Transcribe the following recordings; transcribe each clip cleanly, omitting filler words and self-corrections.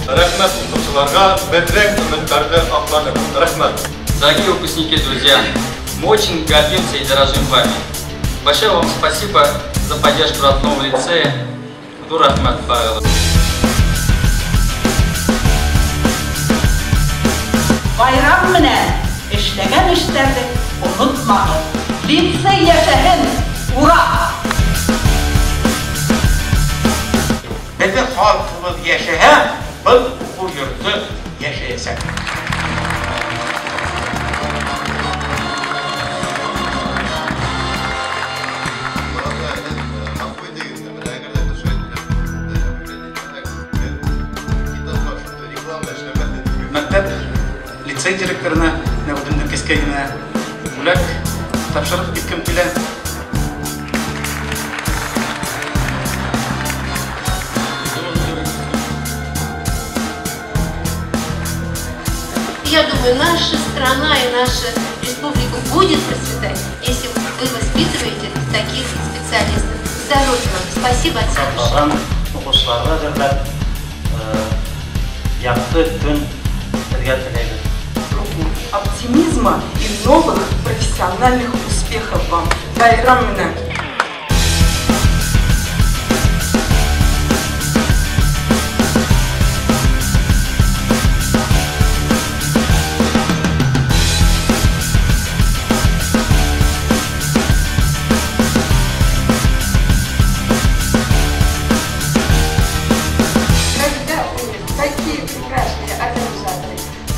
Рахмат укытучыларга берден үміттарды акланып. Рахмат. Дорогие выпускники, друзья, мы очень гордимся и дорожим вами. Большое вам спасибо за поддержку родного лицея. Рахмат, Павел. Bayram менән эшләгән эшләрне онытмагыз. Лицей яшәһен! Ура! Безнең халкыбыз яшәһә, без бу йортта яшәячәк. Мәктәп лицей директорына Нәүдемнең кескәйенә бүләк тапшырып киткән килә. Я думаю, наша страна и наша республика будет процветать, если вы воспитываете таких специалистов. Здоровья вам. Спасибо от всей души. Оптимизма и новых профессиональных успехов вам. Байрам менән.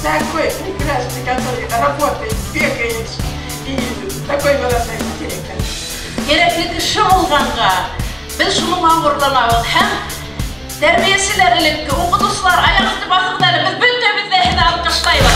Такой прекрасный, который работает, бегает и такой молодой директор. Gerekli kişi olğanğa biz şunu mağurlanağız. Hem terbiyesiler ilikki, okuduslar, ayağızdı basıqları biz bütün heda alqışlayız.